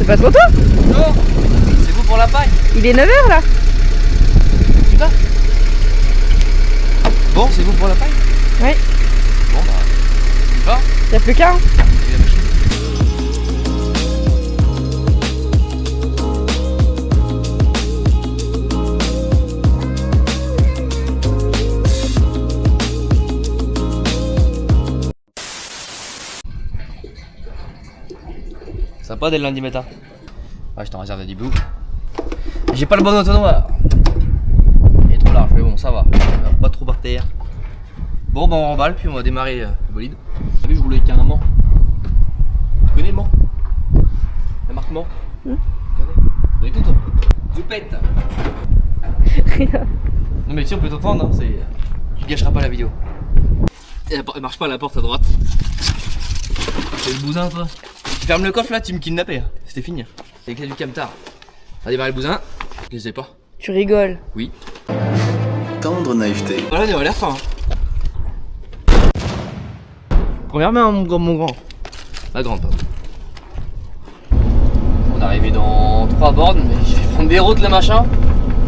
C'est pas trop tôt? Non. C'est vous pour la paille. Il est 9h là. Putain. Bon, c'est vous pour la paille? Oui. Bon bah, on y va. Y'a plus qu'un. Et la machine. Sympa dès le lundi matin. Ouais, je t'en réserve des bouts. J'ai pas le bon entonnoir. Il est trop large, mais bon, ça va. Pas trop par terre. Bon, bah on remballe, puis on va démarrer le bolide. T'as vu, je roulais avec un Mans. Tu connais Mans? La marque Mans? Regardez. On est tout, toi. Zoupette. Non, mais si on peut t'entendre, hein, c'est. Tu gâcheras pas la vidéo. Elle marche pas la porte à droite. C'est le bousin, toi. Tu fermes le coffre là, tu me kidnappais. Hein. C'était fini. C'est avec du camtar. On va démarrer le bousin. Je sais pas. Tu rigoles. Oui. Tendre naïveté. Voilà, on est à la fin. Hein. Première main, mon grand. La grande, pardon. On est arrivé dans 3 bornes, mais je vais prendre des routes, le machin. De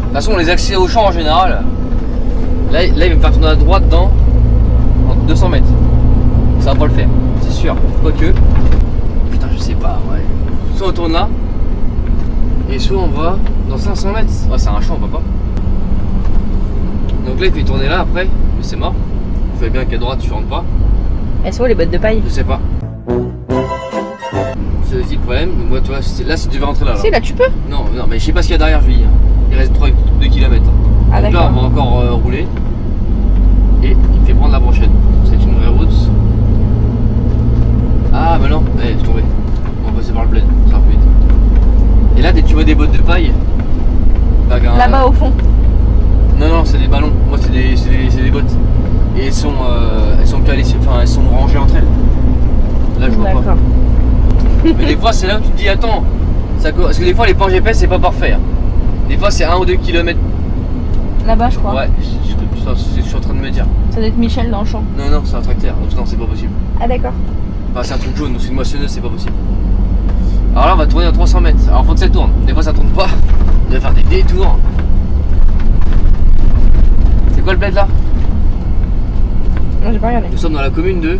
toute façon, les accès au champ en général. Là, il va me faire tourner à droite dans 200 mètres. Ça va pas le faire, c'est sûr. Quoique. Putain, je sais pas, ouais. Soit on tourne là, et soit on va dans 500 mètres. Ouais, c'est un champ, on va pas. Donc là, il fait tourner là après, mais c'est mort. Il fait bien qu'à droite, tu rentres pas. Elles sont où les bottes de paille? Je sais pas. C'est aussi le problème. Moi, tu vois, là, si tu devais rentrer là. Si, là tu peux. Non, mais je sais pas ce qu'il y a derrière, je lui dis. Il reste 2 km. Ah, donc là, d'accord. on va encore rouler. Et il me fait prendre la brochette. C'est une vraie route. Ah, bah non, je suis tombé. On va passer par le plaid, ça va plus vite. Et là, dès que tu vois des bottes de paille. Là-bas au fond. Non, c'est des ballons. Moi, c'est des bottes. Et elles sont calées, enfin, elles sont rangées entre elles. Là, je vois pas. D'accord. Mais des fois, c'est là où tu te dis, attends, parce que des fois, les points GPS, c'est pas parfait. Hein. Des fois, c'est 1 ou 2 km. Là-bas, je crois. Ouais, c'est ce que je suis en train de me dire. Ça doit être Michel dans le champ. Non, c'est un tracteur. Donc, non, c'est pas possible. Ah, d'accord. Enfin, c'est un truc jaune, donc c'est une moissonneuse, c'est pas possible. Alors là, on va tourner à 300 mètres. Alors, faut que ça tourne. Des fois, ça tourne pas. On va faire des détours. C'est quoi le bled là? Non, j'ai pas regardé. Nous sommes dans la commune de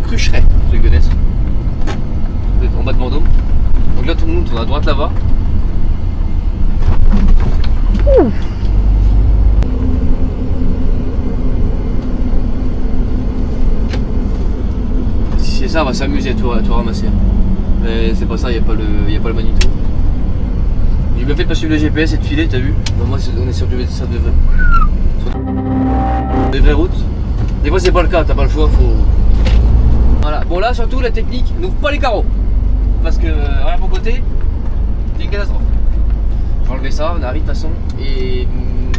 Crucheret, ceux qui connaissent. Vous êtes en bas de Vendôme. Donc là, tout le monde tourne à droite là-bas. Si c'est ça, on va s'amuser à tout ramasser. Mais c'est pas ça, il n'y a pas le magnéto. J'ai bien fait de pas suivre le GPS et de filer, t'as vu? Bah, moi, on est sur des vraies routes. Des fois, c'est pas le cas, t'as pas le choix, faut. Voilà, bon là, surtout, la technique, n'ouvre pas les carreaux. Parce que, regarde mon côté, c'est une catastrophe. Je vais enlever ça, on arrive de toute façon. Et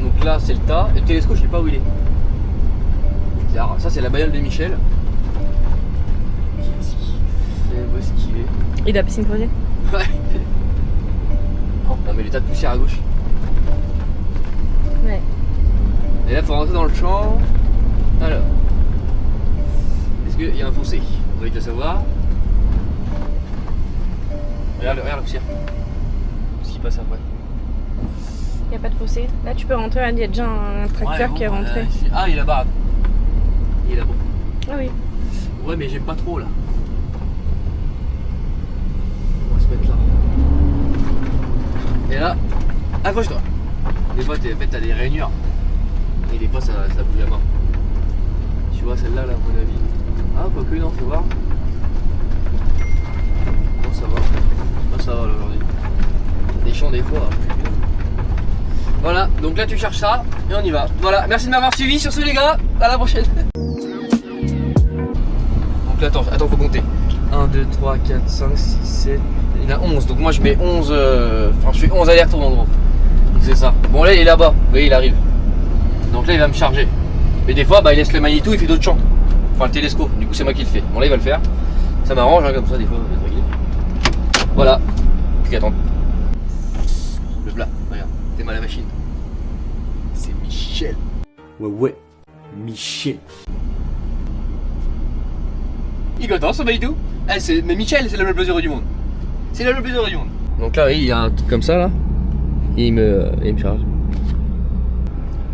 donc là, c'est le tas. Et le télescope, je sais pas où il est. Alors, ça, c'est la bagnole de Michel. Qu'est-ce qu'il fait? Où est-ce qu'il est? Il a la piscine creusée. Ouais. Non, mais les tas de poussière à gauche. Ouais. Et là, il faut rentrer dans le champ. Alors, est-ce qu'il y a un fossé? On va le savoir. Regarde la poussière. Ce qui passe après. Il n'y a pas de fossé. Là, tu peux rentrer. Il y a déjà un tracteur qui est rentré. Ah, il est là-bas. Il est là-bas. Ah oui. Ouais, mais j'aime pas trop là. On va se mettre là. Et là, accroche-toi. Des fois, t'as des rainures. Et des fois, ça bouge la main. Tu vois, celle-là, là, à mon avis. Ah, quoique, non, faut voir. Non, ça va. Ah, ça va là aujourd'hui. Des champs, des fois. Voilà, donc là, tu cherches ça. Et on y va. Voilà, merci de m'avoir suivi sur ce, les gars. À la prochaine. Donc là, attends, faut compter. 1, 2, 3, 4, 5, 6, 7. Il y en a 11. Donc moi, je mets 11. Enfin, je fais 11 allers-retours en gros. Donc c'est ça. Bon, là, il est là-bas. Vous voyez, il arrive. Donc là, il va me charger. Mais des fois, bah, il laisse le magnéto, il fait d'autres champs. Enfin, le télescope. Du coup, c'est moi qui le fais. Bon, là, il va le faire. Ça m'arrange, hein, comme ça, des fois. Voilà. Plus qu'à attendre. Le plat. Regarde. T'es mal à la machine. C'est Michel. Ouais. Michel. Il est content, ce magnéto. Mais Michel, c'est le plus heureux du monde. C'est là le plus heureux du monde. Donc là, il y a un truc comme ça là. Et il me charge.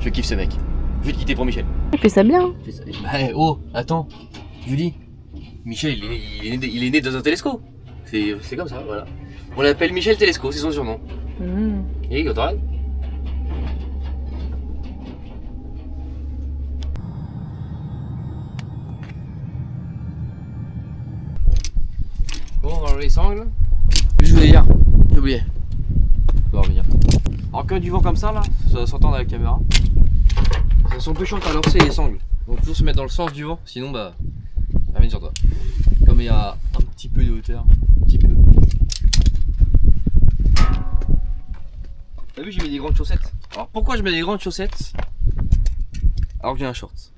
Je kiffe ce mec. Je vais te quitter pour Michel. Il fait ça bien. Bah, oh, attends. Julie. Michel, il est né dans un télescope. C'est comme ça, voilà. On l'appelle Michel Telesco, c'est son surnom. Et quand on bon, on va enlever les sangles. Je voulais dire, j'ai oublié. On va revenir. Alors que du vent comme ça là, ça va s'entendre à la caméra. Ça sont un peu chiant à lancer les sangles. Donc toujours se mettre dans le sens du vent, sinon bah ça vient sur toi. Comme il y a un petit peu de hauteur, un petit peu. T'as vu, j'ai mis des grandes chaussettes. Alors pourquoi je mets des grandes chaussettes alors que j'ai un short?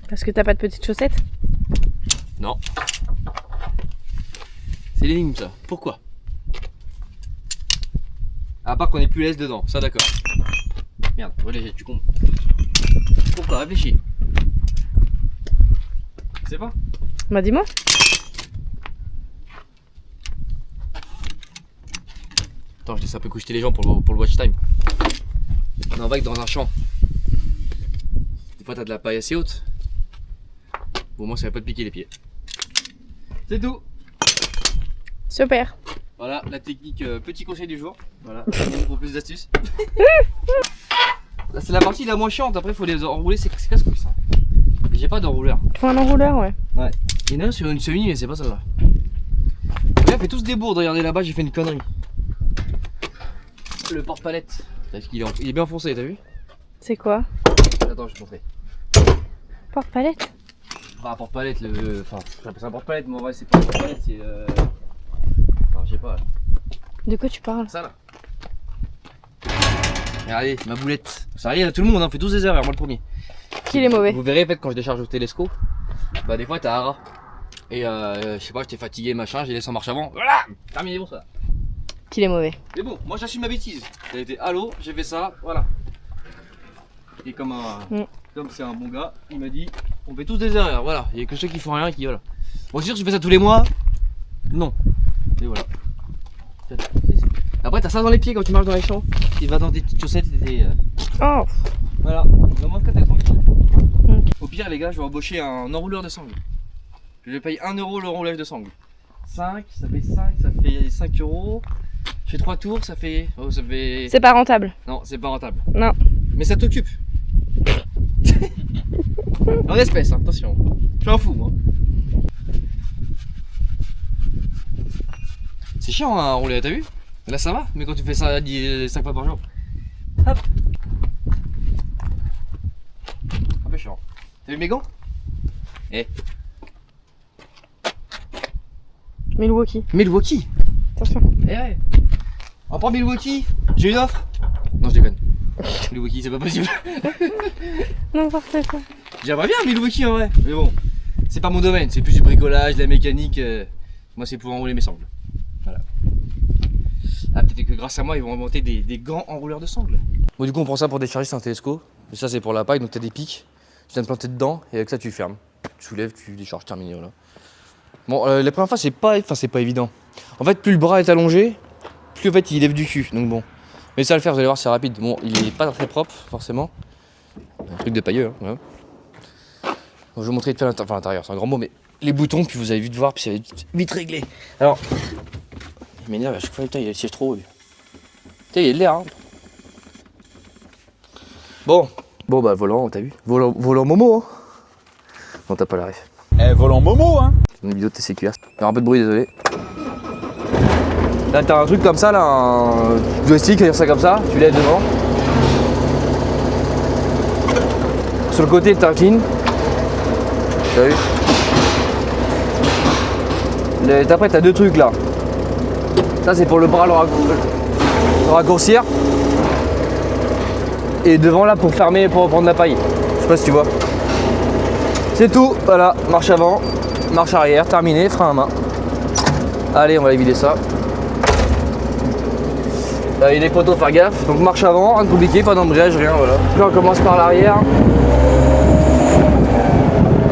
Parce que t'as pas de petites chaussettes? Non. C'est l'énigme ça. Pourquoi? À part qu'on est plus l'aise dedans, ça d'accord. Merde, relève, tu comptes. Pourquoi? Réfléchis. Tu sais pas? Bah dis-moi. Attends, je laisse un peu coucher les gens pour le watch time. On est en vague dans un champ. Des fois t'as de la paille assez haute. Bon, moi ça va pas te piquer les pieds. C'est tout. Super. Voilà la technique, petit conseil du jour. Voilà, pour plus d'astuces. Là c'est la partie la moins chiante, après faut les enrouler, c'est casse-couille ça. J'ai pas d'enrouleur. Faut un enrouleur, ouais. Ouais. Il y en a un sur une semi, mais c'est pas ça. Là, on fait tous des bourdes, regardez là-bas, j'ai fait une connerie. Le porte-palette. Il est bien enfoncé, t'as vu? C'est quoi? Attends, je vais te montrer. Porte-palette? Enfin, porte-palette, enfin, j'appelle ça un porte-palette, mais en vrai, c'est pas un porte-palette, c'est enfin, je sais pas. Là. De quoi tu parles? Ça là. Regardez, ma boulette. Ça arrive à tout le monde, hein, on fait tous des erreurs, moi le premier. Qu'il est mauvais. Vous verrez, en fait, quand je décharge au télescope, bah, des fois, t'as un rat. Et je sais pas, j'étais fatigué, machin, j'ai laissé en marche avant. Voilà! Terminé, bon ça. Qu'il est mauvais. Mais bon, moi j'assume ma bêtise. Ça a été allô, j'ai fait ça, voilà. Et comme c'est un bon gars, il m'a dit on fait tous des erreurs, voilà. Il y a que ceux qui font rien qui voilà. Bon, c'est sûr que je fais ça tous les mois. Non. Et voilà. Après t'as ça dans les pieds quand tu marches dans les champs. Tu vas dans des petites chaussettes et des. Oh. Voilà. Vraiment que t'es tranquille. Au pire les gars, je vais embaucher un enrouleur de sangle. Je paye 1 € le roulage de sangle. 5, ça fait 5, ça fait 5 €. Je fais 3 tours, ça fait. Oh, ça fait. C'est pas rentable. Non, c'est pas rentable. Non. Mais ça t'occupe. En espèce, hein, attention. Je suis un fou, hein. C'est chiant hein, à rouler, t'as vu? Là ça va, mais quand tu fais ça 5 fois par jour. Hop. Un peu chiant. T'as vu mes gants? Eh. Milwaukee. Milwaukee. Attention. Eh ouais. On prend Milwaukee. J'ai une offre. Non, je déconne. Milwaukee, c'est pas possible. N'importe quoi. J'aimerais bien Milwaukee en vrai. Mais bon, c'est pas mon domaine. C'est plus du bricolage, de la mécanique. Moi, c'est pour enrouler mes sangles. Voilà. Ah, peut-être que grâce à moi, ils vont inventer des grands enrouleurs de sangles. Bon, du coup, on prend ça pour décharger, c'est un télescope. Et ça, c'est pour la paille, donc t'as des pics. Tu viens de planter dedans et avec ça, tu fermes. Tu soulèves, tu décharges, terminé. Voilà. Bon, la première fois, c'est pas évident. En fait, plus le bras est allongé, plus en fait, il lève du cul. Donc bon. Mais ça va le faire, vous allez voir, c'est rapide. Bon, il est pas très propre, forcément. Un truc de pailleux, hein. Voilà. Bon, je vais vous montrer vite fait l'intérieur, c'est un grand mot, mais les boutons, puis vous allez vite voir, puis c'est vite réglé. Alors, il m'énerve à chaque fois, putain, il a le siège trop haut. Putain, il y a de l'air, hein. Bon, bah, volant, t'as vu? Volant Momo, hein. Non, t'as pas la ref. Volant Momo, hein. C'est une vidéo de TCQR. Il y aura un peu de bruit, désolé. Là, t'as un truc comme ça, là, un joystick, dire ça comme ça, tu lèves devant. Sur le côté, t'as un clean. T'as vu? Après, t'as deux trucs là. Ça, c'est pour le bras, le raccourcir. Et devant là, pour fermer, pour prendre la paille. Je sais pas si tu vois. C'est tout, voilà, marche avant, marche arrière, terminé, frein à main. Allez, on va aller vider ça. Il y a des poteaux, faire gaffe. Donc marche avant, rien de compliqué, pas d'embrayage, rien, voilà. Puis on commence par l'arrière.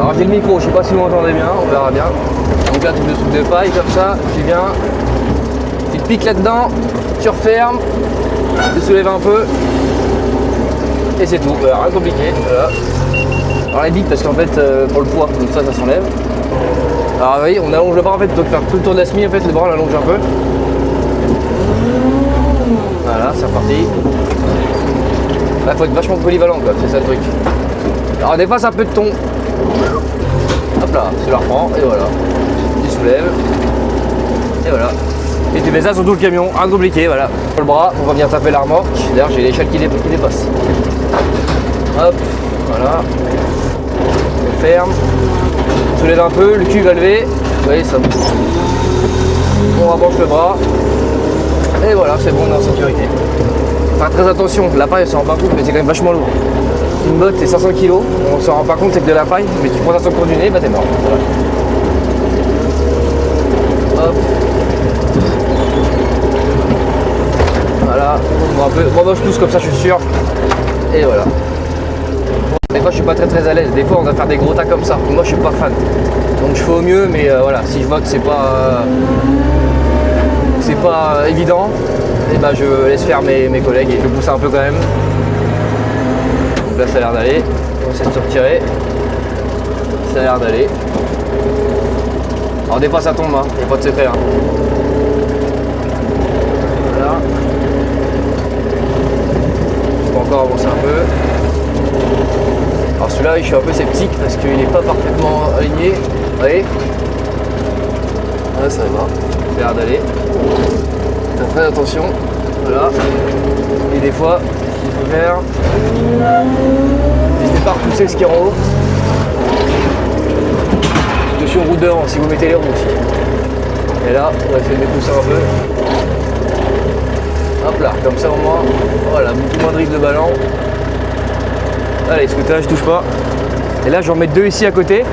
Alors j'ai le micro, je sais pas si vous m'entendez bien, on verra bien. Donc là, tu mets le truc de paille comme ça, tu viens, tu te piques là-dedans, tu refermes, tu soulèves un peu, et c'est tout, rien de compliqué. Voilà. Alors elle est vite parce qu'en fait, pour le poids, comme ça s'enlève. Alors vous voyez, on allonge le bras en fait, plutôt que faire tout le tour de la semi, en fait, le bras on l'allonge un peu. Voilà, c'est reparti. Là, faut être vachement polyvalent, quoi, c'est ça le truc. Alors des fois, c'est un peu de ton. Hop là, tu la reprends, et voilà. Tu soulèves, et voilà. Et tu fais ça sur tout le camion, rien de compliqué, voilà. Le bras, on va venir taper la remorque. D'ailleurs, j'ai l'échelle qui dépasse. Hop, voilà. On ferme. On soulève un peu, le cul va lever. Vous voyez, ça. On rapproche le bras. Et voilà, c'est bon, on est en sécurité. Faire très attention, la paille, on s'en rend pas compte, mais c'est quand même vachement lourd. Une botte, c'est 500 kg, on s'en rend pas compte, c'est que de la paille, mais tu prends ça sur le coin du nez, bah t'es mort. Voilà. Hop. Voilà, on voit un peu. Bon, bah, je pousse comme ça, je suis sûr. Et voilà. Des fois, je suis pas très à l'aise. Des fois, on va faire des gros tas comme ça. Moi, je suis pas fan. Donc, je fais au mieux, mais voilà, si je vois que c'est pas évident, et bah, je laisse faire mes collègues et je pousse un peu quand même. Donc là, ça a l'air d'aller. On essaie de se retirer. Ça a l'air d'aller. Alors, des fois, ça tombe, hein. Il n'y a pas de secret. Hein. Voilà. Je peux encore avancer un peu. Alors celui-là, je suis un peu sceptique parce qu'il n'est pas parfaitement aligné. Vous voyez? Là, ça va. Ça a l'air d'aller. Faites très attention. Voilà. Et des fois, il faut faire. N'hésitez pas à repousser ce qui est en haut. Je suis en route devant si vous mettez les roues aussi. Et là, on va essayer de les pousser un peu. Hop là, comme ça au moins. Voilà, beaucoup moins de risque de ballon. Allez, scooter, je touche pas. Et là, je vais en mettre deux ici à côté.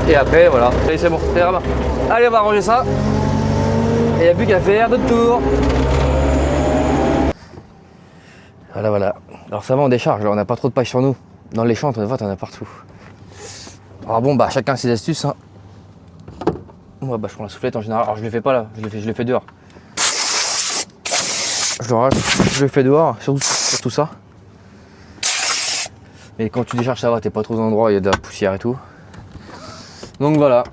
Et après, voilà. Allez, c'est bon, c'est là-bas. Allez, on va ranger ça. Et il n'y a plus qu'à faire d'autres tours. Voilà, voilà. Alors ça va, on décharge. On n'a pas trop de paille sur nous. Dans les champs, des fois, t'en as partout. Alors bon, bah, chacun ses astuces. Hein. Moi, bah, je prends la soufflette en général. Alors, je ne le fais pas là. Je le fais dehors. Je le fais dehors, surtout ça. Mais quand tu décharges, ça va, t'es pas trop dans l'endroit, il y a de la poussière et tout. Donc voilà.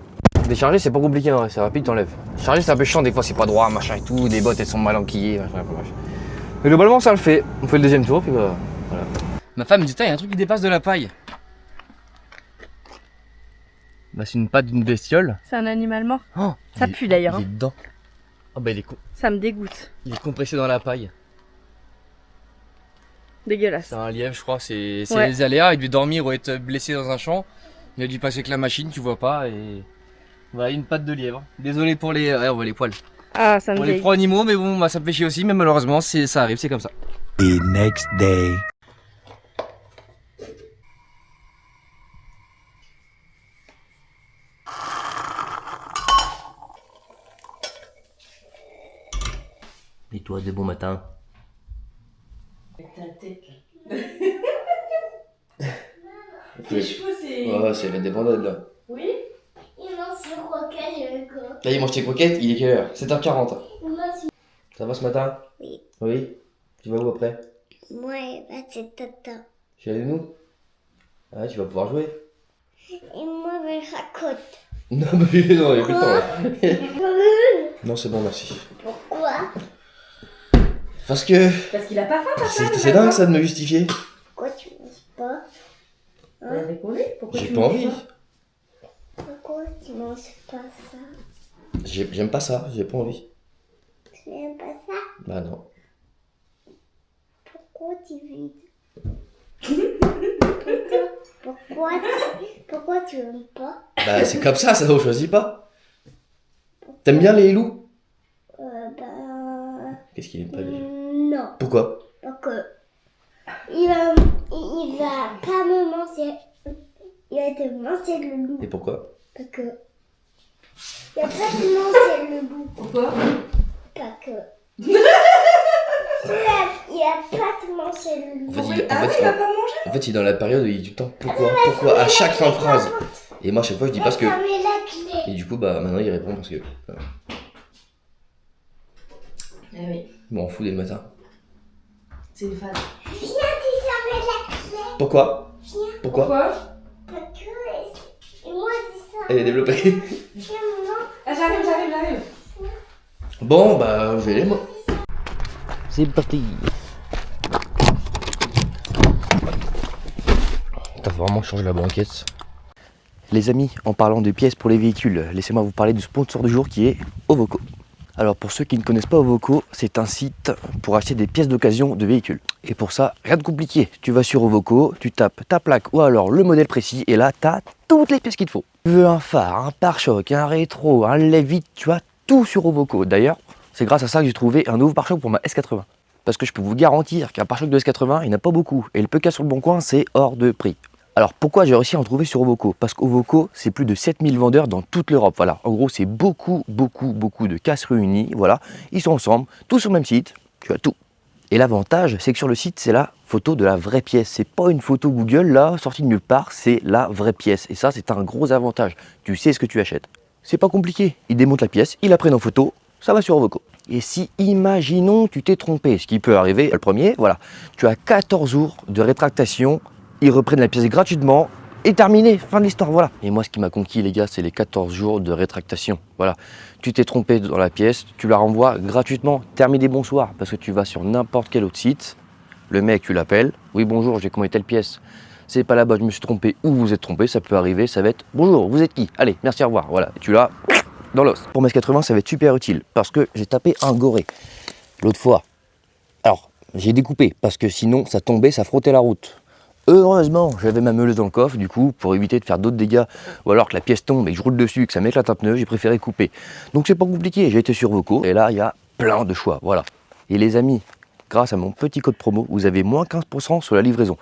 Décharger, c'est pas compliqué, hein, c'est rapide, t'enlèves. Charger, c'est un peu chiant, des fois, c'est pas droit, machin et tout. Des bottes, elles sont mal enquillées, machin, bref. Mais globalement, ça le fait. On fait le deuxième tour, puis bah, voilà. Ma femme me dit, il y a un truc qui dépasse de la paille. Bah, c'est une patte d'une bestiole. C'est un animal mort. Oh, ça pue d'ailleurs. Il est dedans. Oh, bah, ça me dégoûte. Il est compressé dans la paille. Dégueulasse. C'est un lièvre, je crois, c'est ouais. Les aléas, il devait dormir ou être blessé dans un champ. Il a dû passer avec la machine, tu vois pas, et voilà, une patte de lièvre. Désolé pour les, on voit les poils. Ah, ça me pour les pro animaux, mais bon, bah, ça me fait chier aussi, mais malheureusement, ça arrive, c'est comme ça. The next day. Et toi, de bon matin. Ta tête là. Tes cheveux, c'est. Ouais, c'est la débandade là. Oui. Il mange ses croquettes, quoi. Là, il mange tes croquettes, il est quelle heure? 7h40. Il mange... Ça va ce matin? Oui. Oui? Tu vas où après? Moi, c'est tata. Chez nous? Ah, tu vas pouvoir jouer? Et moi, je raconte. Non, mais non, il y a plus de temps là. Non, c'est bon, merci. Pourquoi? Parce que. Parce qu'il a pas faim, papa. C'est dingue ça de me justifier. Pourquoi tu manges pas? Hein? Réponds-lui. Pourquoi J'ai tu pas manges envie. Pourquoi tu manges pas ça? J'aime pas ça, j'ai pas envie. Tu n'aimes pas ça? Bah non. Pourquoi tu vides? Pourquoi tu aimes pas? Bah c'est comme ça on choisit pas. T'aimes bien les loups? Qu'est-ce qu'il aime pas les loups? Non. Pourquoi? Parce que il va pas me manger. Il va te manger le loup. Et pourquoi? Parce que il va pas te manger le loup. Pourquoi? Parce que il va pas te manger le loup. En fait, Ah oui, il va pas manger. en fait, il est dans la période où il dit tout le temps pourquoi à chaque fin de phrase. Et moi, à chaque fois, je dis parce que. Ça met la clé. Et du coup, bah maintenant, il répond parce que. Eh oui, Bon, on fout dès le matin. c'est une fan. Viens, si ça met la clé. Pourquoi? Pourquoi? Parce que et moi, c'est ça. Elle est développée. Viens, maman. Ah, j'arrive. Bon, bah, je vais aller, moi. C'est parti. T'as vraiment changé la banquette. Les amis, en parlant de pièces pour les véhicules, laissez-moi vous parler du sponsor du jour qui est Ovoco. Alors pour ceux qui ne connaissent pas Ovoco, c'est un site pour acheter des pièces d'occasion de véhicules. Et pour ça, rien de compliqué. Tu vas sur Ovoco, tu tapes ta plaque ou alors le modèle précis et là, tu as toutes les pièces qu'il te faut. Tu veux un phare, un pare-choc, un rétro, un lève-vide, tu as tout sur Ovoco. D'ailleurs, c'est grâce à ça que j'ai trouvé un nouveau pare-choc pour ma S80. Parce que je peux vous garantir qu'un pare-choc de S80, il n'y en a pas beaucoup. Et le peu qu'il y a sur le bon coin, c'est hors de prix. Alors pourquoi j'ai réussi à en trouver sur Ovoco? Parce qu'Ovoco, c'est plus de 7000 vendeurs dans toute l'Europe. Voilà, en gros, c'est beaucoup de casses réunies. Voilà, ils sont ensemble, tous sur le même site, tu as tout. Et l'avantage, c'est que sur le site, c'est la photo de la vraie pièce. C'est pas une photo Google, là, sortie de nulle part, c'est la vraie pièce. Et ça, c'est un gros avantage. Tu sais ce que tu achètes. C'est pas compliqué. Ils démontent la pièce, ils la prennent en photo, ça va sur Ovoco. Et si, imaginons, tu t'es trompé, ce qui peut arriver, le premier, voilà, tu as 14 jours de rétractation. Ils reprennent la pièce gratuitement et terminé, fin de l'histoire, voilà. Et moi, ce qui m'a conquis, les gars, c'est les 14 jours de rétractation. Voilà, tu t'es trompé dans la pièce, tu la renvoies gratuitement, terminé, bonsoir. Parce que tu vas sur n'importe quel autre site, le mec, tu l'appelles, oui, bonjour, j'ai commandé telle pièce. C'est pas là-bas, je me suis trompé ou vous êtes trompé, ça peut arriver, ça va être bonjour, vous êtes qui? Allez, merci, au revoir, voilà. Et tu l'as dans l'os. Pour mes 80, ça va être super utile parce que j'ai tapé un goré l'autre fois. Alors, j'ai découpé parce que sinon, ça tombait, ça frottait la route. Heureusement, j'avais ma meuleuse dans le coffre, du coup, pour éviter de faire d'autres dégâts, ou alors que la pièce tombe et que je roule dessus et que ça m'éclate un pneu, j'ai préféré couper. Donc c'est pas compliqué, j'ai été sur Ovoco, et là, il y a plein de choix, voilà. Et les amis, grâce à mon petit code promo, vous avez moins 15% sur la livraison.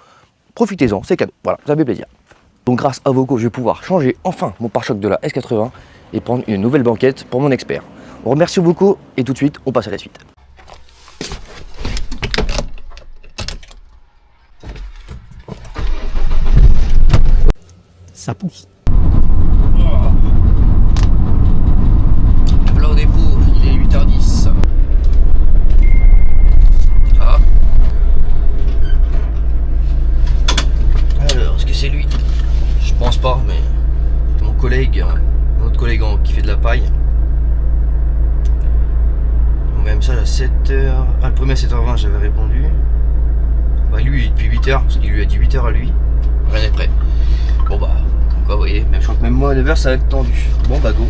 Profitez-en, c'est cadeau, voilà, ça fait plaisir. Donc grâce à Ovoco, je vais pouvoir changer enfin mon pare-choc de la S80 et prendre une nouvelle banquette pour mon expert. On remercie Ovoco, et tout de suite, on passe à la suite. Ça pousse. Voilà au dépôt, il est 8h10. Ah. Alors, est-ce que c'est lui? Je pense pas, mais c'est mon collègue, un autre collègue qui fait de la paille. Il m'a envoyé un message à 7h. Ah, le premier à 7h20, j'avais répondu. Bah, lui, depuis 8h, parce qu'il lui a dit 8h à lui. Rien n'est prêt. Bon, bah, comme quoi, vous voyez, je crois que même moi à 9h, ça va être tendu. Bon, bah, go.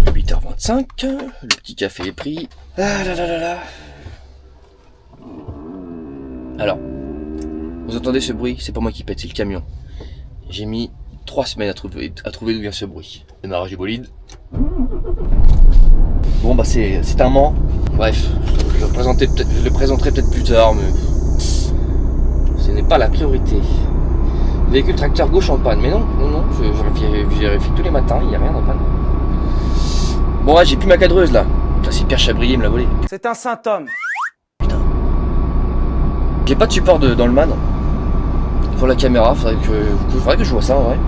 8h25, le petit café est pris. Ah là là là là. Alors, vous entendez ce bruit? C'est pas moi qui pète, c'est le camion. J'ai mis 3 semaines à trouver d'où vient ce bruit. Démarrage du bolide. Bon bah c'est un ment. Bref, je le présenterai peut-être plus tard, mais ce n'est pas la priorité. Véhicule tracteur gauche en panne, mais non, je vérifie tous les matins, il n'y a rien en panne. Bon ouais, j'ai plus ma cadreuse là. Putain, c'est Pierre Chabrier, il me l'a volé. C'est un saint homme. Putain. J'ai pas de support dans le man. Pour la caméra, faudrait que je vois ça en vrai.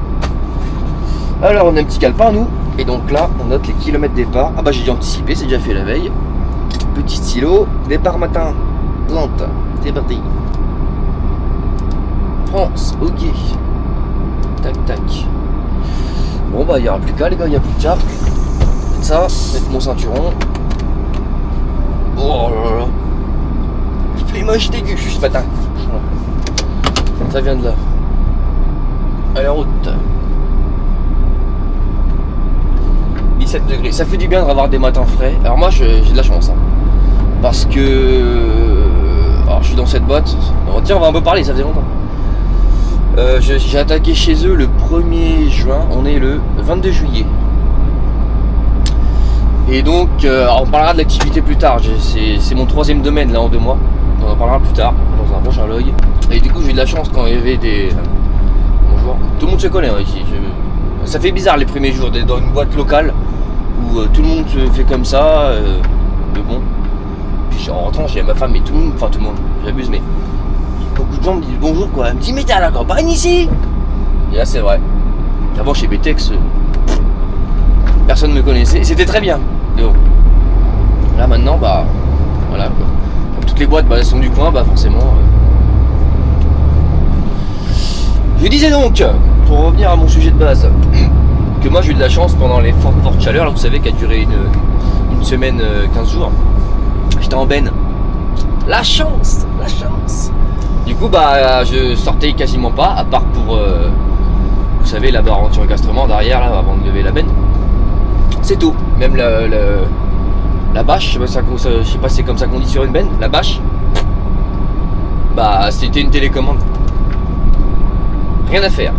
Alors on a un petit calepin nous. Et donc là, on note les kilomètres départ. Ah bah j'ai dû anticiper, c'est déjà fait la veille. Petit stylo, départ matin. 30, c'est parti. France, ok. Tac tac. Bon bah il n'y aura plus qu'à les gars, il n'y a plus de cap. Mettre ça, mettre mon ceinturon. Oh là là. Je fais moche dégueu ce matin. Ça vient de là. Allez en route. 17 degrés, ça fait du bien de revoir des matins frais. Alors moi j'ai de la chance hein. Parce que alors je suis dans cette boîte. Tiens, on va un peu parler, ça faisait longtemps. J'ai attaqué chez eux le 1er juin, on est le 22 juillet. Et donc on parlera de l'activité plus tard. C'est mon 3e domaine là en 2 mois. On en parlera plus tard dans un prochain log. Et du coup j'ai eu de la chance quand il y avait des... Bonjour. Tout le monde se connaît hein, ici. Ça fait bizarre les premiers jours d'être dans une boîte locale où tout le monde se fait comme ça, mais bon. Puis en rentrant, j'ai ma femme et tout le monde, enfin tout le monde, j'abuse, mais beaucoup de gens me disent bonjour quoi. Elle me dit mais t'es à la campagne ici. Et là c'est vrai. Avant chez BTX, personne ne me connaissait. C'était très bien. Mais bon. Là maintenant bah voilà quoi. Comme toutes les boîtes bah, elles sont du coin, bah forcément. Je disais donc, pour revenir à mon sujet de base, que moi j'ai eu de la chance pendant les fortes chaleurs, là, vous savez, qui a duré une semaine, 15 jours. J'étais en benne. La chance. Du coup, bah, je sortais quasiment pas, à part pour, vous savez, la barre anti-encastrement derrière, là, avant de lever la benne. C'est tout. Même la bâche, je sais pas si c'est comme ça qu'on dit sur une benne, la bâche, bah, c'était une télécommande. Rien à faire.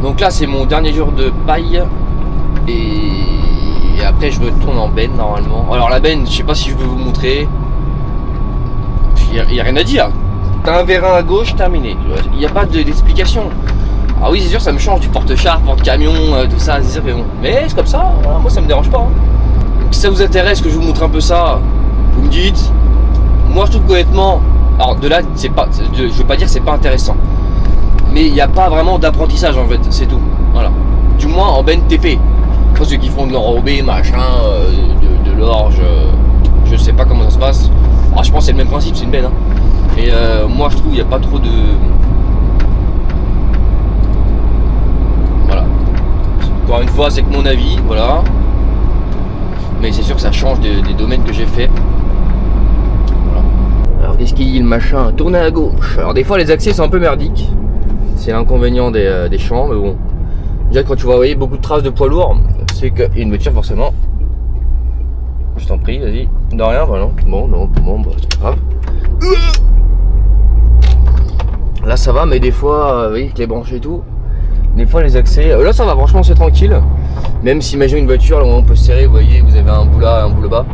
Donc là c'est mon dernier jour de paille et après je retourne en benne normalement. Alors la benne, je sais pas si je peux vous montrer. Il n'y a rien à dire. T'as un vérin à gauche, terminé. Il n'y a pas d'explication. Ah oui c'est sûr ça me change du porte-char, porte-camion, tout ça, c'est sûr, mais bon. Mais c'est comme ça, voilà, moi ça me dérange pas. Donc, si ça vous intéresse que je vous montre un peu ça, vous me dites. Moi je trouve qu'honnêtement, alors de là c'est pas, je veux pas dire que c'est pas intéressant. Mais il n'y a pas vraiment d'apprentissage en fait, c'est tout. Voilà. Du moins en benne TP. Pas ceux qui font de l'enrobé, machin, de l'orge, je sais pas comment ça se passe. Alors, je pense que c'est le même principe, c'est une benne. Hein. Et moi je trouve qu'il n'y a pas trop de. Voilà. Encore une fois, c'est que mon avis, voilà. Mais c'est sûr que ça change des domaines que j'ai fait. Voilà. Alors qu'est-ce qu'il dit le machin? Tourner à gauche. Alors des fois les accès sont un peu merdiques. C'est l'inconvénient des champs, mais bon. Déjà quand tu vois beaucoup de traces de poids lourd, c'est qu'il y a une voiture forcément. Je t'en prie, vas-y. De rien, bah non. Bon, bah, c'est pas grave. Là ça va, mais des fois, oui, avec les branches et tout. Des fois les accès, là ça va, franchement c'est tranquille. Même si imaginez une voiture, là où on peut se serrer, vous voyez, vous avez un bout là, un bout là-bas.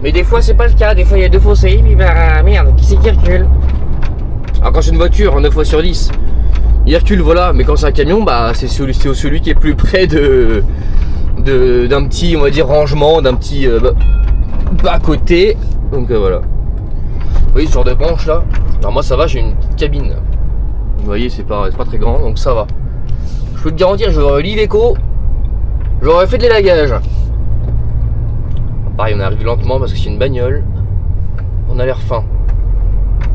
Mais des fois c'est pas le cas, des fois il y a deux fossés, puis bah merde, qui c'est qui recule? Alors quand c'est une voiture, 9 fois sur 10. Il recule, voilà, mais quand c'est un camion, bah c'est celui qui est plus près d'un petit, on va dire, rangement, d'un petit bas côté. Donc voilà. Vous voyez ce genre de branche là. Alors moi ça va, j'ai une petite cabine. Vous voyez, c'est pas très grand, donc ça va. Je peux te garantir, j'aurais lis l'écho, j'aurais fait de l'élagage. Pareil, on arrive lentement parce que c'est une bagnole. On a l'air fin.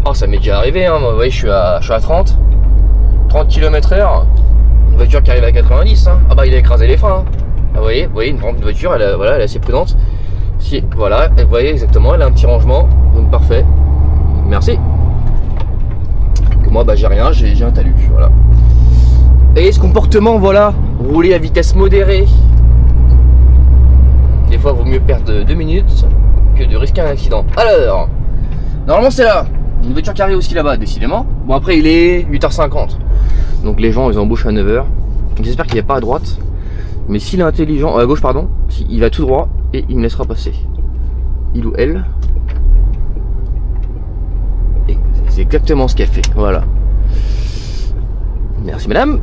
Oh, ça m'est déjà arrivé, hein. Vous voyez, je suis à 30 km/h, une voiture qui arrive à 90, hein. Ah bah il a écrasé les freins, hein. Ah, vous voyez, une voiture, elle est assez prudente. Si, voilà, vous voyez exactement, elle a un petit rangement, donc parfait. Merci. Que moi, bah j'ai rien, j'ai un talus, voilà. Et ce comportement, voilà, rouler à vitesse modérée. Des fois, il vaut mieux perdre 2 minutes que de risquer un accident. Alors, normalement c'est là. Une voiture qui arrive aussi là-bas, décidément. Bon, après, il est 8h50. Donc, les gens, ils embauchent à 9h. J'espère qu'il n'y a pas à droite. Mais s'il est intelligent, à gauche, pardon, il va tout droit et il me laissera passer. Il ou elle. Et c'est exactement ce qu'elle fait. Voilà. Merci, madame.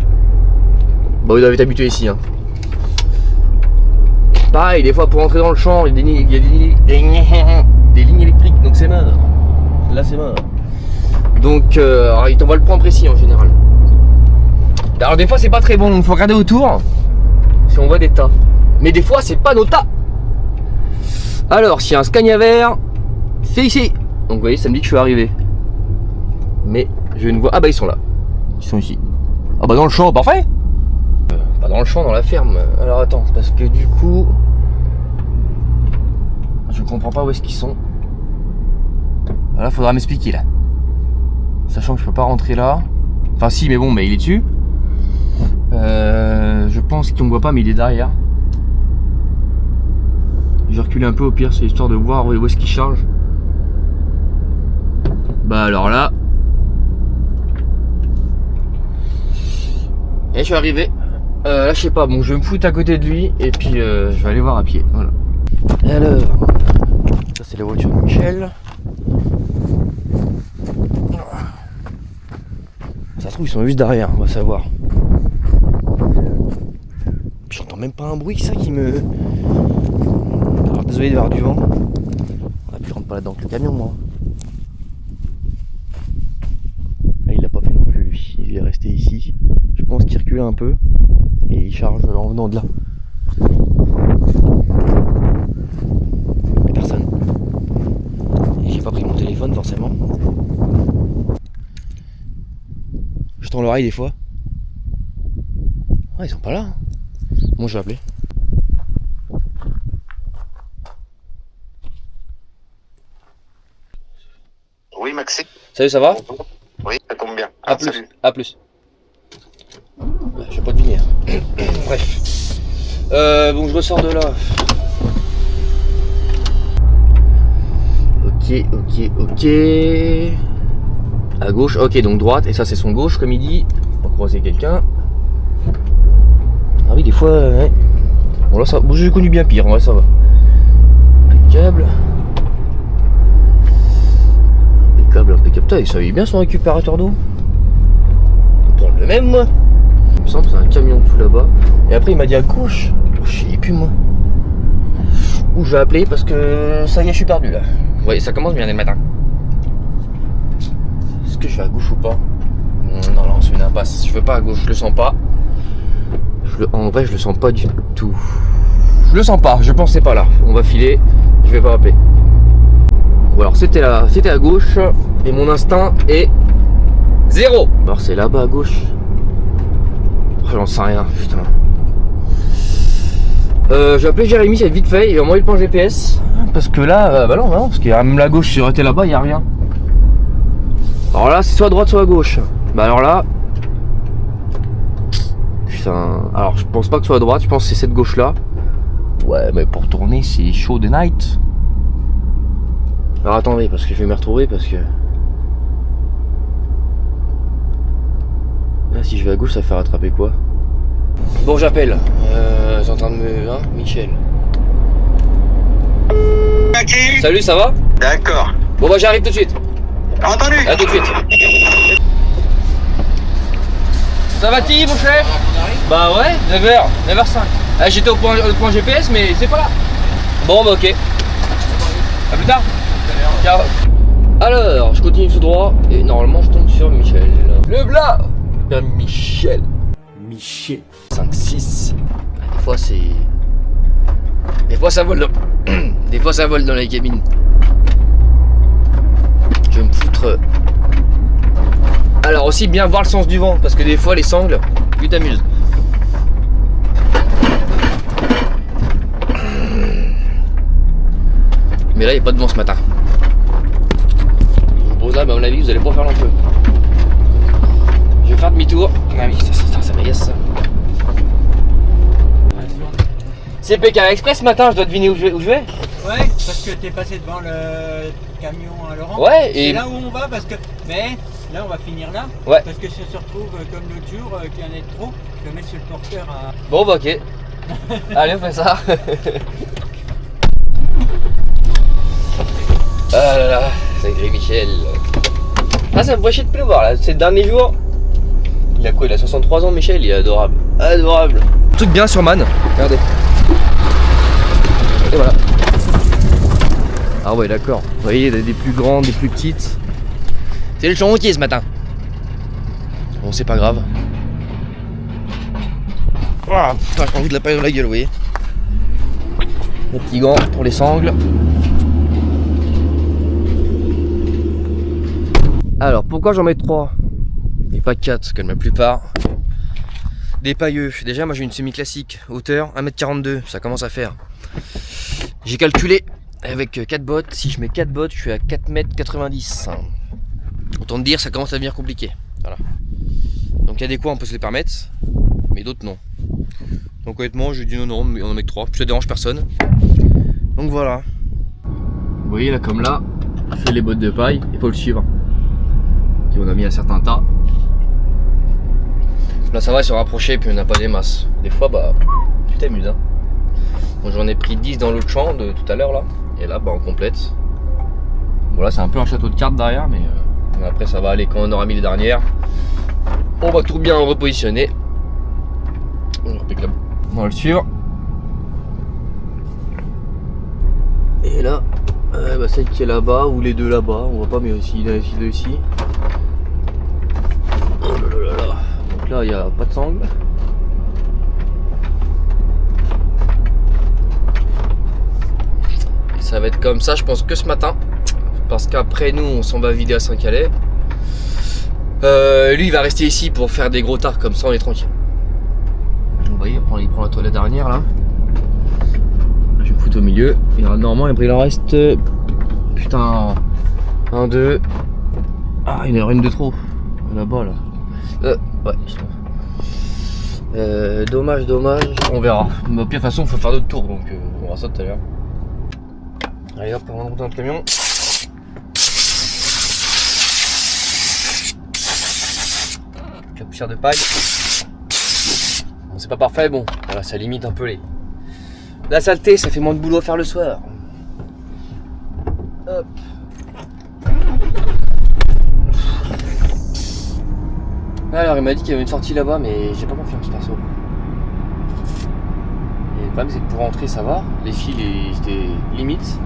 Bon, vous devez être habitué ici, hein. Pareil, des fois, pour entrer dans le champ, il y a des lignes électriques, donc c'est mort. Là c'est mort. Donc alors, il t'envoie le point précis en général. Alors des fois c'est pas très bon, donc faut regarder autour si on voit des tas. Mais des fois c'est pas nos tas. Alors s'il y a un Scania vert, c'est ici. Donc vous voyez, ça me dit que je suis arrivé. Mais je ne vois. Ah bah ils sont là. Ils sont ici. Ah bah dans le champ, parfait. Pas dans le champ, dans la ferme. Alors attends, parce que du coup je comprends pas où est-ce qu'ils sont. Là, faudra m'expliquer là. Sachant que je peux pas rentrer là. Enfin si, mais bon, mais il est dessus. Je pense qu'on me voit pas, mais il est derrière. Je vais reculer un peu au pire, c'est histoire de voir où est-ce qu'il charge. Bah alors là. Et je suis arrivé. Là je sais pas, bon je vais me foutre à côté de lui et puis je vais aller voir à pied. Voilà. Alors, ça c'est la voiture de Michel. Ça se trouve ils sont juste derrière, on va savoir. J'entends même pas un bruit, ça qui me... Alors désolé d'avoir du vent. Ah, puis je rentre pas là-dedans avec le camion moi. Je pense qu'il recule un peu et il charge en venant de là. Personne. Et j'ai pas pris mon téléphone forcément. Je tends l'oreille des fois. Ah, ils sont pas là. Bon, je vais appeler. Oui, Maxi. Salut, ça va? Oui, ça tombe bien. A plus. Salut. A plus. Je vais pas deviner. Bref. Bon, je ressors de là. Ok. À gauche, ok, donc droite, et ça c'est son gauche, comme il dit. On va croiser quelqu'un. Ah oui, des fois, ouais. Bon, là, ça. Bon, j'ai connu bien pire, ouais, ça va. Impeccable. Impeccable. Putain, il savait bien son récupérateur d'eau. On peut prendre le même, moi. Il me semble que c'est un camion tout là-bas. Et après, il m'a dit à gauche. Je sais plus, moi. Où je vais appeler parce que ça y est, je suis perdu là. Ouais, ça commence bien dès le matin. Est-ce que je vais à gauche ou pas? Non, c'est une impasse. Je veux pas à gauche, je le sens pas. En vrai, je le sens pas du tout. Je le sens pas, je pense que c'est pas là. On va filer, je vais pas appeler. Ou alors c'était là, c'était à gauche. Et mon instinct est 0. Alors c'est là-bas à gauche. Oh, j'en sais rien, putain. Je vais appeler Jérémy, ça va être vite fait, il va m'envoyer le point GPS. Parce que là, bah non, parce qu'il y a même la gauche, si j'aurais été là-bas, il n'y a rien. Alors là, c'est soit à droite, soit à gauche. Bah alors là. Putain. Alors je pense pas que ce soit à droite, je pense que c'est cette gauche-là. Ouais, mais pour tourner, c'est chaud des night. Alors attendez, parce que je vais me retrouver, parce que. Là, si je vais à gauche, ça va faire rattraper quoi? Bon, j'appelle. C'est en train de me. Hein, Michel. Maxi. Salut, ça va? D'accord. Bon, bah, j'arrive tout de suite. Entendu. À tout de suite. Ça va-t-il, mon chef? Bah, ouais, 9h, 9h05. Ah, j'étais au point GPS, mais c'est pas là. Bon, bah, ok. À plus tard. Ciao. Alors, je continue tout droit et normalement, je tombe sur Michel. Le v'là. Bien, Michel. 5, 6. Des fois c'est. Des fois ça vole dans. Des fois ça vole dans les cabines. Je vais me foutre. Alors aussi bien voir le sens du vent, parce que des fois les sangles, tu t'amuses. Mais là il n'y a pas de vent ce matin. Je vous pose là, mais à mon avis vous allez pas faire long feu. Je vais faire demi-tour. Ah oui, ça m'agace ça. C'est PK Express ce matin, je dois deviner où je vais. Ouais, parce que t'es passé devant le camion à Laurent. Ouais, et et. c'est là où on va, parce que. Mais là, on va finir là. Ouais. Parce que si on se retrouve comme l'autre jour, qu'il y en ait trop, je mets sur le porteur à. Bon, bah ok. Allez, on fait ça. Ah là là, sacré Michel. Ah, ça me ferait chier de pleuvoir là, c'est le dernier jour. Il a quoi? Il a 63 ans, Michel, il est adorable. Adorable. Truc bien sur Man, regardez. Et voilà. Ah ouais, d'accord. Vous voyez, il y a des plus grandes, des plus petites. C'est le champ entier ce matin. Bon, c'est pas grave. Ah, putain, j'ai envie de la paille dans la gueule, vous voyez. Les petits gants pour les sangles. Alors, pourquoi j'en mets 3 et pas 4, comme la plupart? Des pailleux. Déjà, moi j'ai une semi-classique, hauteur 1m42, ça commence à faire. J'ai calculé avec 4 bottes, si je mets 4 bottes, je suis à 4m90. Autant te dire, ça commence à devenir compliqué. Voilà. Donc il y a des coins on peut se les permettre, mais d'autres non. Donc honnêtement, je dis non, mais on en met que 3, puis ça dérange personne. Donc voilà. Vous voyez là, comme là, je fais les bottes de paille, il faut le suivre. Qui on a mis un certain tas. Là ça va, ils sont rapprochés, puis on n'a pas des masses. Des fois, bah, tu t'amuses. Hein. Bon, j'en ai pris 10 dans l'autre champ de tout à l'heure là, et là, bah, on complète. Voilà, c'est un peu un château de cartes derrière, mais après ça va aller quand on aura mis les dernières. On va tout bien repositionner. Impeccable. On va le suivre. Et là, bah, celle qui est là-bas, ou les deux là-bas, on voit pas, mais aussi les deux ici. Oh là là là là. Donc là il n'y a pas de sangle. Et ça va être comme ça je pense que ce matin. Parce qu'après nous on s'en va vider à Saint-Calais. Lui il va rester ici pour faire des gros tards, comme ça on est tranquille. Vous voyez, il prend la toilette dernière là. Je vais foutre au milieu. Et normalement il en reste. Putain. 1, 2. Ah il y en a une de trop. Là-bas là. Ouais je trouve. Dommage. On verra. Mais au pire de toute façon il faut faire d'autres tours, donc on verra ça tout à l'heure. Allez hop, on rentre dans le camion. La poussière de paille. Bon, c'est pas parfait, bon, voilà, ça limite un peu la saleté, ça fait moins de boulot à faire le soir. Hop. Alors il m'a dit qu'il y avait une sortie là-bas, mais j'ai pas confiance perso. Et le problème c'est que pour rentrer ça va, les fils c'était limite.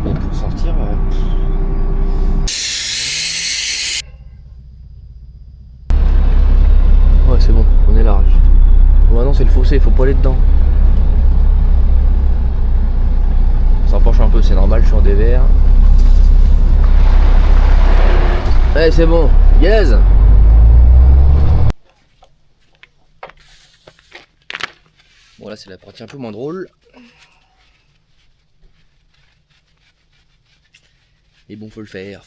Mais pour sortir... Ouais c'est bon, on est large. Bon maintenant c'est le fossé, il faut pas aller dedans. Ça penche un peu, c'est normal, je suis en dévers. Ouais c'est bon, yes. Bon là c'est la partie un peu moins drôle. Et bon faut le faire.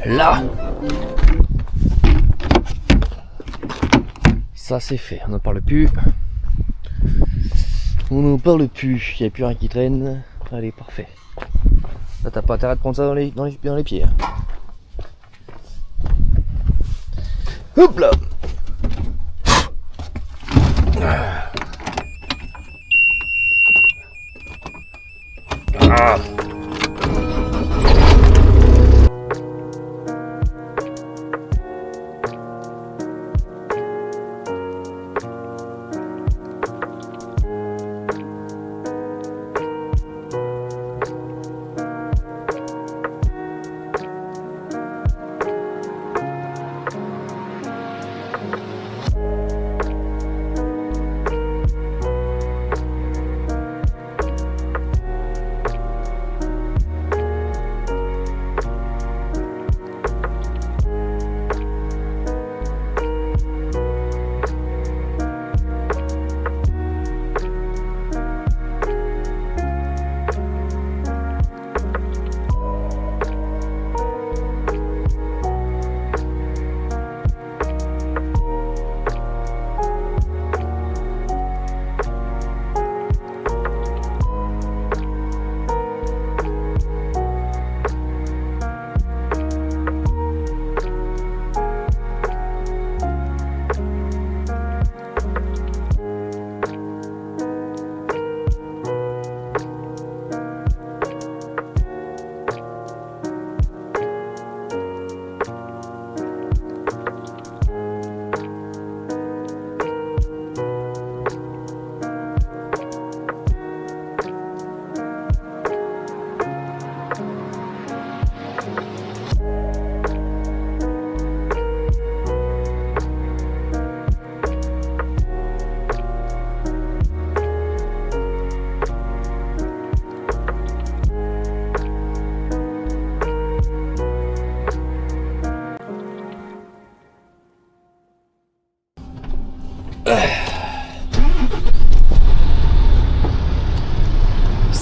Là, ça c'est fait, on n'en parle plus. Il n'y a plus rien qui traîne. Allez, parfait. Là t'as pas intérêt de prendre ça dans les pieds. Hein. Hop là. Ah.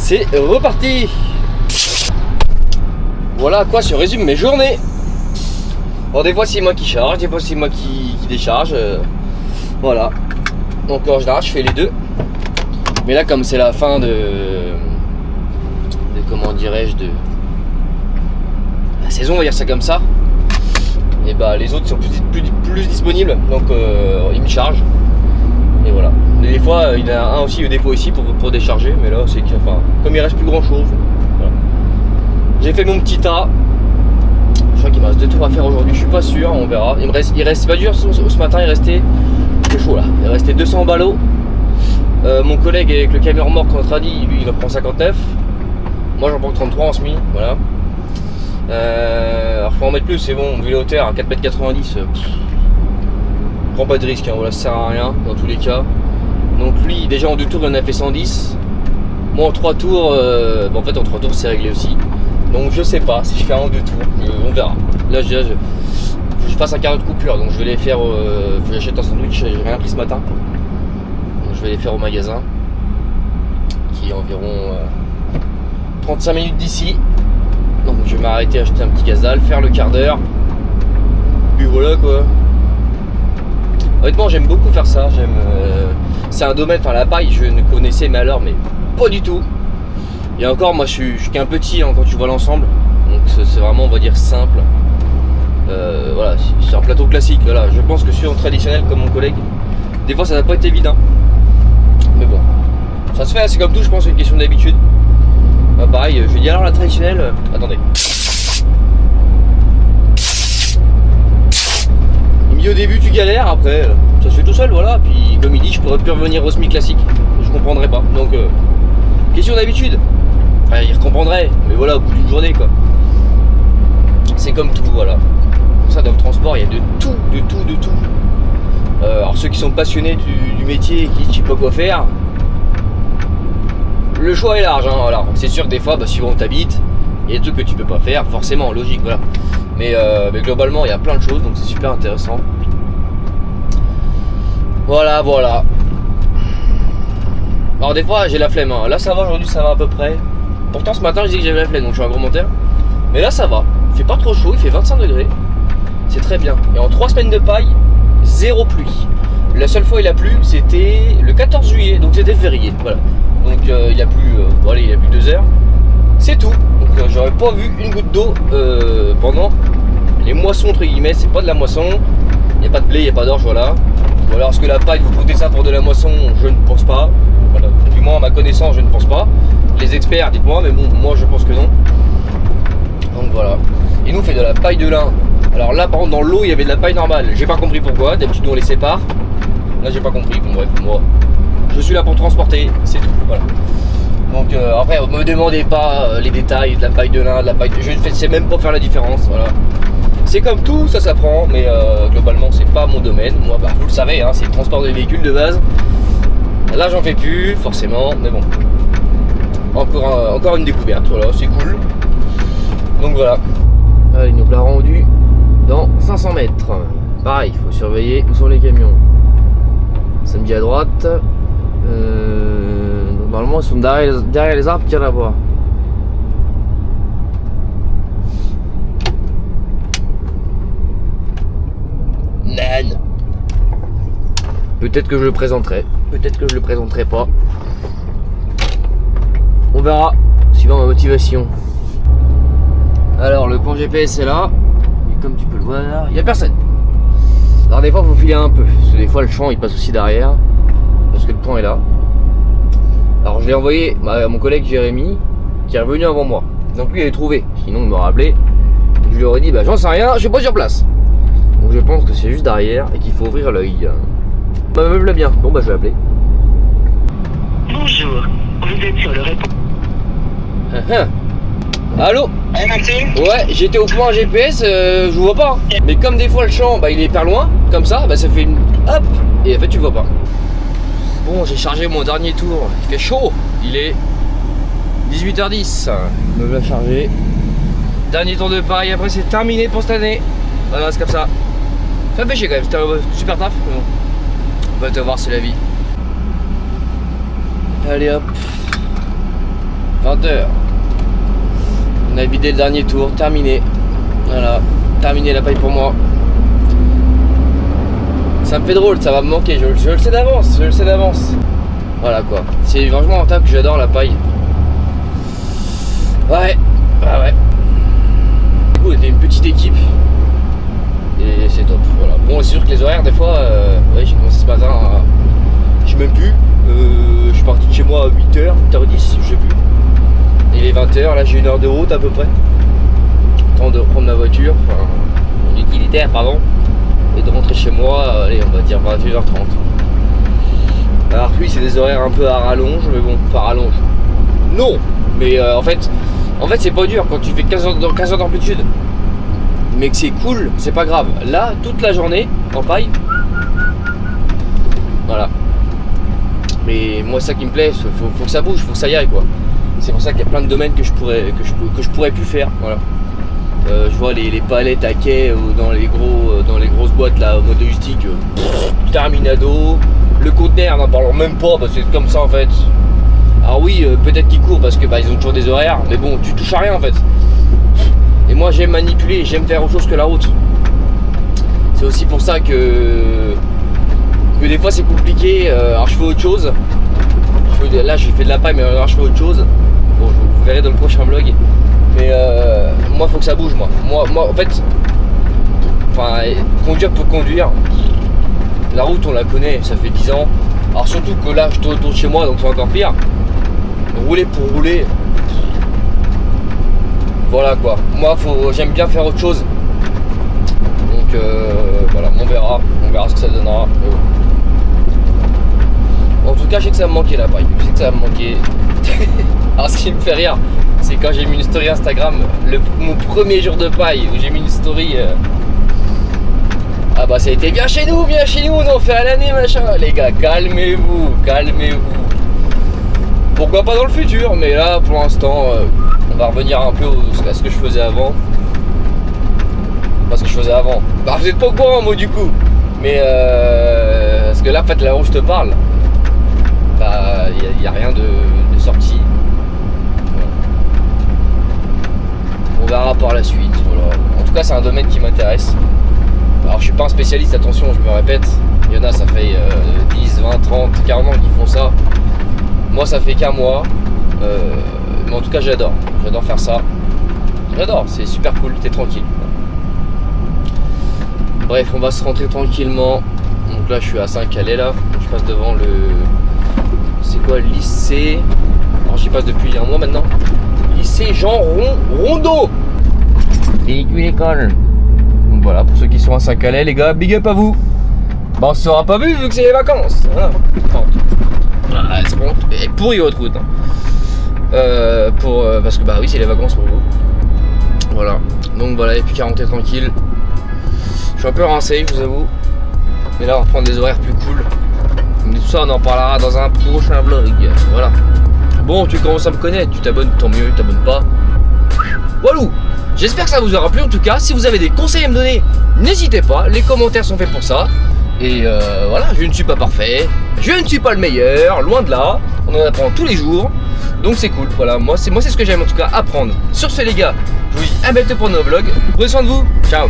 C'est reparti. Voilà à quoi se résument mes journées. Bon, des fois c'est moi qui charge, des fois c'est moi qui décharge. Voilà. Donc en général je fais les deux. Mais là comme c'est la fin de comment dirais-je saison, on va dire ça comme ça. Et bah les autres sont plus disponibles, donc ils me chargent. Et voilà. Et des fois, il y en a un aussi au dépôt ici pour décharger, mais là, c'est que, enfin, comme il reste plus grand chose. Voilà. J'ai fait mon petit tas. Je crois qu'il me reste 2 tours à faire aujourd'hui, je suis pas sûr, on verra. Il reste pas dur ce matin, il restait. C'est chaud là. Il restait 200 ballots. Mon collègue avec le camion remorque qu'on a dit, lui il en prend 59. Moi j'en prends 33 en semi, voilà. Alors je peux en mettre plus, c'est bon, vu les hauteurs à 4,90 m, prends pas de risque, hein, voilà, ça sert à rien dans tous les cas. Donc lui déjà en 2 tours il en a fait 110. Moi en 3 tours, en fait en 3 tours c'est réglé aussi. Donc je sais pas si je fais un ou 2 tours, on verra. Là faut que je fasse un quart de coupure, donc je vais les faire, faut que j'achète un sandwich, j'ai rien pris ce matin. Donc je vais les faire au magasin, qui est environ 35 minutes d'ici. Donc je vais m'arrêter, acheter un petit gazal, faire le quart d'heure. Puis voilà quoi. Honnêtement j'aime beaucoup faire ça, c'est un domaine, enfin la paille je ne connaissais mais alors mais pas du tout. Et encore moi je suis qu'un petit hein, quand tu vois l'ensemble. Donc c'est vraiment on va dire simple. Voilà, c'est un plateau classique, voilà. Je pense que sur un traditionnel comme mon collègue, des fois ça n'a pas été évident. Mais bon, ça se fait, c'est comme tout, je pense, c'est une question d'habitude. Bah, pareil, je dis alors la traditionnelle, attendez. Au début tu galères, après ça se fait tout seul, voilà. Puis comme il dit, je pourrais plus revenir au SMIC classique, je comprendrais pas. Donc question d'habitude. Enfin, il comprendrait, mais voilà, au bout d'une journée quoi. C'est comme tout, voilà. Pour ça dans le transport, il y a de tout. Alors ceux qui sont passionnés du métier et qui ne savent pas quoi faire, le choix est large, hein, voilà. C'est sûr que des fois, suivant où t'habites, il y a des trucs que tu peux pas faire, forcément, logique, voilà. Mais globalement, il y a plein de choses, donc c'est super intéressant. Voilà. Alors des fois, j'ai la flemme, hein. Là ça va, aujourd'hui ça va à peu près. Pourtant ce matin, je disais que j'avais la flemme, donc je suis un gros menteur. Mais là ça va, il fait pas trop chaud, il fait 25 degrés. C'est très bien. Et en 3 semaines de paille, 0 pluie. La seule fois il a plu, c'était le 14 juillet, donc c'était férié, voilà. Donc il a plu, voilà, il a plu 2 heures. C'est tout. Donc j'aurais pas vu une goutte d'eau pendant les moissons entre guillemets. C'est pas de la moisson, il n'y a pas de blé, il n'y a pas d'orge, voilà. Ou alors est-ce que la paille, vous comptez ça pour de la moisson? Je ne pense pas. Voilà. Du moins à ma connaissance, je ne pense pas. Les experts, dites-moi, mais bon, moi je pense que non. Donc voilà. Et nous on fait de la paille de lin. Alors là par contre dans l'eau il y avait de la paille normale. J'ai pas compris pourquoi, d'habitude on les sépare. Là j'ai pas compris, bon bref, moi je suis là pour transporter, c'est tout, voilà. Donc après me demandez pas les détails de la paille de lin, de la paille de... Je ne sais même pas faire la différence, voilà. C'est comme tout, ça s'apprend, mais globalement c'est pas mon domaine. Moi vous le savez, hein, c'est le transport de véhicules de base. Là j'en fais plus forcément, mais bon. Encore une découverte, voilà, c'est cool. Donc voilà. Allez, il nous l'a rendu dans 500 mètres. Pareil, il faut surveiller où sont les camions. Samedi à droite. Normalement ils sont derrière les arbres qu'il y a là-bas. Nan. Peut-être que je le présenterai, peut-être que je le présenterai pas. On verra, suivant ma motivation. Alors le point GPS est là, et comme tu peux le voir, il n'y a personne. Alors des fois il faut filer un peu, parce que des fois le champ il passe aussi derrière, parce que le point est là. Alors je l'ai envoyé à mon collègue Jérémy, qui est revenu avant moi. Donc lui il avait trouvé, sinon il m'aurait appelé. Je lui aurais dit j'en sais rien, je suis pas sur place. Donc je pense que c'est juste derrière et qu'il faut ouvrir l'œil. Me voilà bien, bon je vais appeler. Bonjour, vous êtes sur le répondeur. Allô? Hey Maxime? Ouais, j'étais au point GPS, je vous vois pas. Mais comme des fois le champ, il est hyper loin, comme ça, ça fait une... Hop! Et en fait tu le vois pas. Bon, j'ai chargé mon dernier tour, il fait chaud. Il est 18h10. Me voilà chargé. Dernier tour de paille, après c'est terminé pour cette année. Voilà, c'est comme ça. Ça me fait chier quand même, c'était un super taf. Mais bon. On va te voir, c'est la vie. Allez hop. 20h. On a vidé le dernier tour, terminé. Voilà, terminé la paille pour moi. Ça me fait drôle, ça va me manquer, je le sais d'avance, Voilà quoi, c'est franchement un tas que j'adore la paille. Ouais. Du coup, c'était une chez moi à 8h, 8h10, je sais plus. Il est 20h, là j'ai 1 heure de route à peu près. Temps de prendre ma voiture, enfin mon utilitaire pardon, et de rentrer chez moi, allez on va dire 21h30. Alors oui c'est des horaires un peu à rallonge, mais bon, enfin rallonge. Non, mais en fait c'est pas dur quand tu fais 15 heures d'amplitude. Mais que c'est cool, c'est pas grave. Là, toute la journée, en paille. Voilà. Mais moi ça qui me plaît, faut que ça bouge, faut que ça y aille quoi. C'est pour ça qu'il y a plein de domaines que je pourrais plus faire. Voilà. Je vois les palettes à quai dans les grosses boîtes là, mode logistique, terminado. Le conteneur, n'en parlons même pas, parce que c'est comme ça en fait. Alors oui, peut-être qu'ils courent parce que ils ont toujours des horaires, mais bon, tu touches à rien en fait. Et moi j'aime manipuler, j'aime faire autre chose que la route. C'est aussi pour ça que des fois c'est compliqué. Alors je fais autre chose. Là je fais de la paille, mais alors je fais autre chose. Bon, vous verrez dans le prochain vlog. Mais moi faut que ça bouge moi. Moi en fait, enfin conduire pour conduire. La route on la connaît, ça fait 10 ans. Alors surtout que là je tourne autour de chez moi, donc c'est encore pire. Rouler pour rouler. Voilà quoi. Moi j'aime bien faire autre chose. Donc voilà, on verra ce que ça donnera. En tout cas, je sais que ça va me manquer la paille. Je sais que ça va me manquer. Alors, ce qui me fait rire, c'est quand j'ai mis une story Instagram, mon premier jour de paille, où j'ai mis une story. Ah bah, ça a été viens chez nous, on en fait à l'année, machin. Les gars, calmez-vous. Pourquoi pas dans le futur, mais là, pour l'instant, on va revenir un peu à ce que je faisais avant. Pas ce que je faisais avant. Bah, vous êtes pas au courant, moi, du coup. Mais parce que là, en fait, là où je te parle, bah, y a rien de sorti. Voilà. On verra par la suite. Voilà. En tout cas, c'est un domaine qui m'intéresse. Alors, je suis pas un spécialiste, attention, je me répète. Il y en a, ça fait 10, 20, 30, 40 ans qu'ils font ça. Moi, ça fait qu'un mois. Mais en tout cas, j'adore. J'adore faire ça. J'adore, c'est super cool, t'es tranquille. Bref, on va se rentrer tranquillement. Donc là, je suis à Saint-Calais là. Je passe devant le... C'est quoi le lycée? Alors j'y passe depuis un mois maintenant. Lycée Jean Rondeau. Véhicule école. Donc voilà, pour ceux qui sont à Saint-Calais, les gars, big up à vous. Bah on se sera pas vu que c'est les vacances. Voilà. Ah, c'est bon. Et pourri votre route. Hein. Parce que bah oui, c'est les vacances pour vous. Voilà. Donc voilà, et puis 40 et tranquille. Je suis un peu rincé, je vous avoue. Mais là, on va prendre des horaires plus cool. Mais tout ça, on en parlera dans un prochain vlog. Voilà. Bon, tu commences à me connaître. Tu t'abonnes, tant mieux. Tu t'abonnes pas. Walou. J'espère que ça vous aura plu. En tout cas, si vous avez des conseils à me donner, n'hésitez pas. Les commentaires sont faits pour ça. Et voilà, je ne suis pas parfait. Je ne suis pas le meilleur. Loin de là. On en apprend tous les jours. Donc c'est cool. Voilà, moi c'est ce que j'aime en tout cas, apprendre. Sur ce, les gars, je vous dis à bientôt pour nos vlogs. Prenez soin de vous. Ciao.